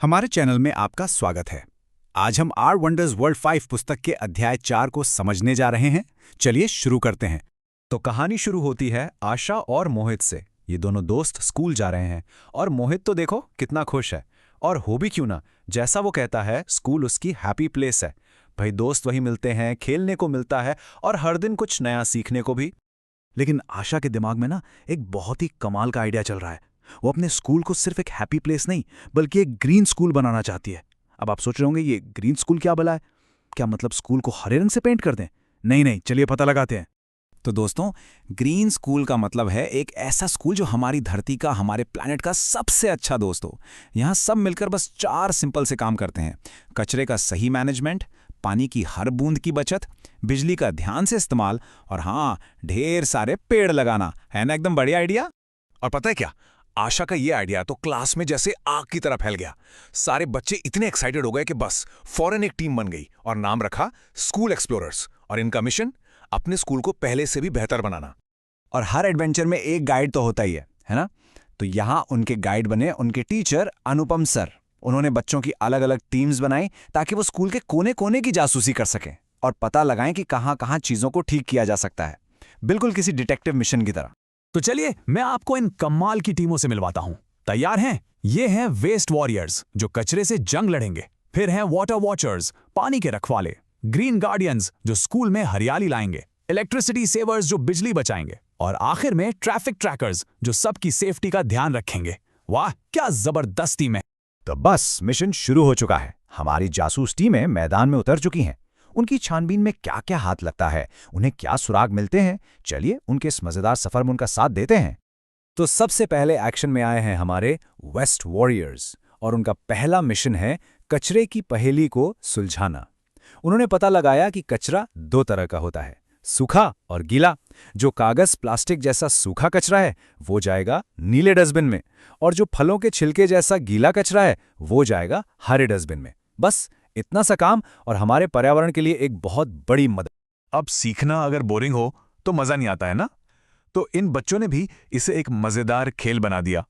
हमारे चैनल में आपका स्वागत है। आज हम आर वंडर्स वर्ल्ड 5 पुस्तक के अध्याय 4 को समझने जा रहे हैं। चलिए शुरू करते हैं। तो कहानी शुरू होती है आशा और मोहित से। ये दोनों दोस्त स्कूल जा रहे हैं और मोहित तो देखो कितना खुश है। और हो भी क्यों ना, जैसा वो कहता है स्कूल उसकी हैप्पी प्लेस है। भाई दोस्त वहीं मिलते हैं, खेलने को मिलता है और हर दिन कुछ नया सीखने को भी। लेकिन आशा के दिमाग में ना एक बहुत ही कमाल का आइडिया चल रहा है। वो अपने स्कूल को सिर्फ एक हैप्पी प्लेस नहीं बल्कि एक ग्रीन स्कूल बनाना चाहती है। अब आप सोच रहे होंगे ये ग्रीन स्कूल क्या भला है? क्या मतलब स्कूल को हरे रंग से पेंट कर दें? नहीं नहीं, चलिए पता लगाते हैं। तो दोस्तों, ग्रीन स्कूल का मतलब है एक ऐसा स्कूल जो हमारी धरती का, हमारे प्लैनेट का सबसे अच्छा दोस्त हो। यहाँ सब मिलकर बस 4 सिंपल से काम करते हैं। कचरे का सही मैनेजमेंट, पानी की हर बूंद की बचत, बिजली का ध्यान से इस्तेमाल और हाँ, ढेर सारे पेड़ लगाना। है ना एकदम बढ़िया आइडिया? और पता है क्या, आशा का ये आइडिया तो क्लास में जैसे आग की तरह फैल गया। सारे बच्चे इतने एक्साइटेड हो गए कि बस फौरन एक टीम बन गई और नाम रखा स्कूल एक्सप्लोरर्स। और इनका मिशन अपने स्कूल को पहले से भी बेहतर बनाना। और हर एडवेंचर में एक गाइड तो होता ही है ना? तो यहाँ उनके गाइड बने उनके टीचर अनुपम सर। उन्होंने बच्चों की अलग अलग टीम्स बनाई ताकि वो स्कूल के कोने कोने की जासूसी कर सकें और पता लगाएं कि कहाँ कहाँ चीज़ों को ठीक किया जा सकता है, बिल्कुल किसी डिटेक्टिव मिशन की तरह। तो चलिए मैं आपको इन कमाल की टीमों से मिलवाता हूं। तैयार हैं? ये हैं वेस्ट वॉरियर्स जो कचरे से जंग लड़ेंगे। फिर हैं वाटर वॉचर्स, पानी के रखवाले। ग्रीन गार्डियंस जो स्कूल में हरियाली लाएंगे। इलेक्ट्रिसिटी सेवर्स जो बिजली बचाएंगे। और आखिर में ट्रैफिक ट्रैकर्स जो सबकी सेफ्टी का ध्यान रखेंगे। वाह, क्या जबरदस्त टीम है। तो बस मिशन शुरू हो चुका है। हमारी जासूस टीमें मैदान में उतर चुकी हैं। उनकी छानबीन में क्या क्या हाथ लगता है, उन्हें क्या सुराग मिलते हैं, चलिए उनके इस मजेदार सफर में उनका साथ देते हैं। तो सबसे पहले एक्शन में आए हैं हमारे वेस्ट वॉरियर्स और उनका पहला मिशन है कचरे की पहेली को सुलझाना। उन्होंने पता लगाया कि कचरा 2 तरह का होता है, सूखा और गीला। जो कागज प्लास्टिक जैसा सूखा कचरा है वो जाएगा नीले डस्टबिन में, और जो फलों के छिलके जैसा गीला कचरा है वो जाएगा हरे डस्टबिन में। बस इतना सा काम और हमारे पर्यावरण के लिए एक बहुत बड़ी मदद। अब सीखना अगर बोरिंग हो तो मजा नहीं आता है ना? तो इन बच्चों ने भी इसे एक मजेदार खेल बना दिया।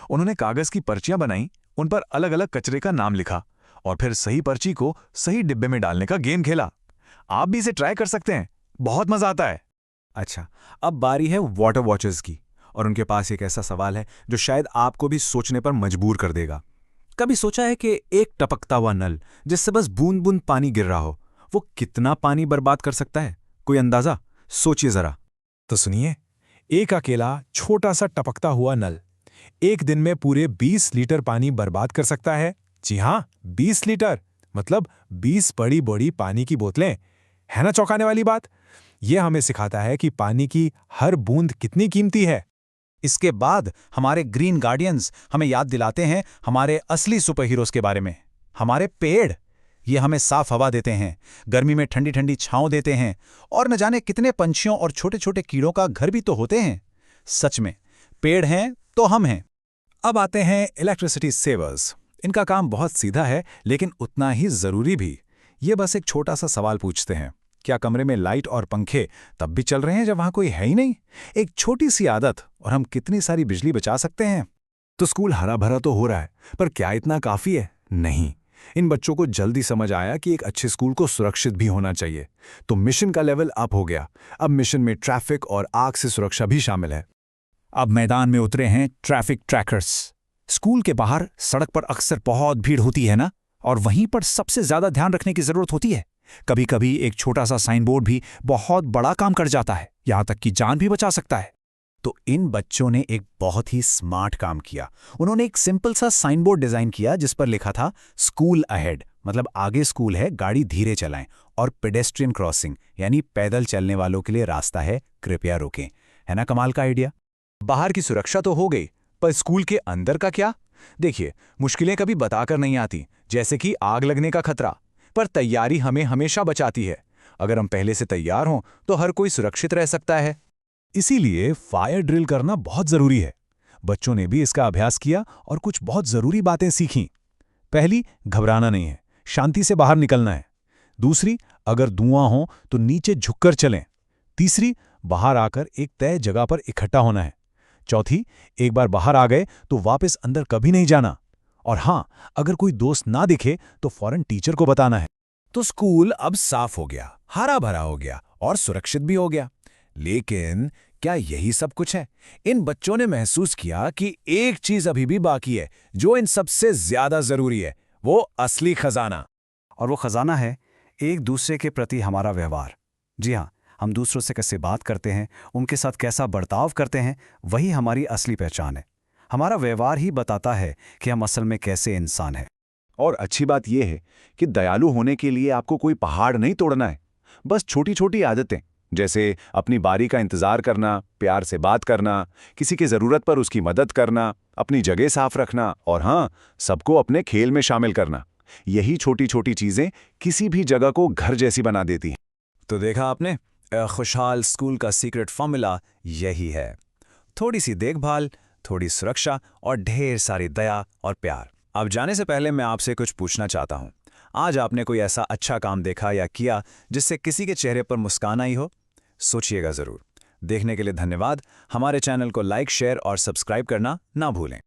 उन्होंने कागज की पर्चियां बनाई, उन पर अलग अलग कचरे का नाम लिखा और फिर सही पर्ची को सही डिब्बे में डालने का गेम खेला। आप भी इसे ट्राई कर सकते हैं, बहुत मजा आता है। अच्छा, अब बारी है वाटर वॉचर्स की, और उनके पास एक ऐसा सवाल है जो शायद आपको भी सोचने पर मजबूर कर देगा। कभी सोचा है कि एक टपकता हुआ नल जिससे बस बूंद बूंद पानी गिर रहा हो, वो कितना पानी बर्बाद कर सकता है? कोई अंदाजा? सोचिए जरा। तो सुनिए, एक अकेला छोटा सा टपकता हुआ नल एक दिन में पूरे 20 लीटर पानी बर्बाद कर सकता है। जी हाँ, 20 लीटर, मतलब 20 बड़ी बड़ी पानी की बोतलें। है ना चौंकाने वाली बात? यह हमें सिखाता है कि पानी की हर बूंद कितनी कीमती है। इसके बाद हमारे ग्रीन गार्डियंस हमें याद दिलाते हैं हमारे असली सुपर हीरोज के बारे में, हमारे पेड़। ये हमें साफ हवा देते हैं, गर्मी में ठंडी ठंडी छांव देते हैं और न जाने कितने पंछियों और छोटे छोटे कीड़ों का घर भी तो होते हैं। सच में पेड़ हैं तो हम हैं। अब आते हैं इलेक्ट्रिसिटी सेवर्स। इनका काम बहुत सीधा है लेकिन उतना ही जरूरी भी। ये बस एक छोटा सा सवाल पूछते हैं, क्या कमरे में लाइट और पंखे तब भी चल रहे हैं जब वहां कोई है ही नहीं? एक छोटी सी आदत और हम कितनी सारी बिजली बचा सकते हैं। तो स्कूल हरा भरा तो हो रहा है, पर क्या इतना काफी है? नहीं। इन बच्चों को जल्दी समझ आया कि एक अच्छे स्कूल को सुरक्षित भी होना चाहिए, तो मिशन का लेवल अप हो गया। अब मिशन में ट्रैफिक और आग से सुरक्षा भी शामिल है। अब मैदान में उतरे हैं ट्रैफिक ट्रैकर्स। स्कूल के बाहर सड़क पर अक्सर बहुत भीड़ होती है ना, और वहीं पर सबसे ज्यादा ध्यान रखने की जरूरत होती है। कभी कभी एक छोटा सा साइन बोर्ड भी बहुत बड़ा काम कर जाता है, यहां तक कि जान भी बचा सकता है। तो इन बच्चों ने एक बहुत ही स्मार्ट काम किया। उन्होंने एक सिंपल सा साइन बोर्ड डिजाइन किया जिस पर लिखा था स्कूल अहेड, मतलब आगे स्कूल है, गाड़ी धीरे चलाएं, और पेडेस्ट्रियन क्रॉसिंग यानी पैदल चलने वालों के लिए रास्ता है, कृपया रोकें। है ना कमाल का आइडिया? बाहर की सुरक्षा तो हो गई, पर स्कूल के अंदर का क्या? देखिए, मुश्किलें कभी बताकर नहीं आती, जैसे कि आग लगने का खतरा, पर तैयारी हमें हमेशा बचाती है। अगर हम पहले से तैयार हों तो हर कोई सुरक्षित रह सकता है। इसीलिए फायर ड्रिल करना बहुत जरूरी है। बच्चों ने भी इसका अभ्यास किया और कुछ बहुत जरूरी बातें सीखीं। पहली, घबराना नहीं है, शांति से बाहर निकलना है। दूसरी, अगर धुआं हो तो नीचे झुककर चलें। तीसरी, बाहर आकर एक तय जगह पर इकट्ठा होना है। चौथी, एक बार बाहर आ गए तो वापस अंदर कभी नहीं जाना। और हाँ, अगर कोई दोस्त ना दिखे तो फौरन टीचर को बताना है। तो स्कूल अब साफ हो गया, हरा भरा हो गया और सुरक्षित भी हो गया। लेकिन क्या यही सब कुछ है? इन बच्चों ने महसूस किया कि एक चीज अभी भी बाकी है, जो इन सबसे ज्यादा जरूरी है, वो असली खजाना। और वो खजाना है एक दूसरे के प्रति हमारा व्यवहार। जी हाँ, हम दूसरों से कैसे बात करते हैं, उनके साथ कैसा बर्ताव करते हैं, वही हमारी असली पहचान है। हमारा व्यवहार ही बताता है कि हम असल में कैसे इंसान हैं। और अच्छी बात यह है कि दयालु होने के लिए आपको कोई पहाड़ नहीं तोड़ना है। बस छोटी छोटी आदतें, जैसे अपनी बारी का इंतजार करना, प्यार से बात करना, किसी की जरूरत पर उसकी मदद करना, अपनी जगह साफ रखना और हाँ, सबको अपने खेल में शामिल करना, यही छोटी छोटी चीजें किसी भी जगह को घर जैसी बना देती हैं। तो देखा आपने, खुशहाल स्कूल का सीक्रेट फॉर्मूला यही है। थोड़ी सी देखभाल, थोड़ी सुरक्षा और ढेर सारी दया और प्यार। अब जाने से पहले मैं आपसे कुछ पूछना चाहता हूं। आज आपने कोई ऐसा अच्छा काम देखा या किया जिससे किसी के चेहरे पर मुस्कान आई हो? सोचिएगा जरूर। देखने के लिए धन्यवाद। हमारे चैनल को लाइक, शेयर और सब्सक्राइब करना ना भूलें।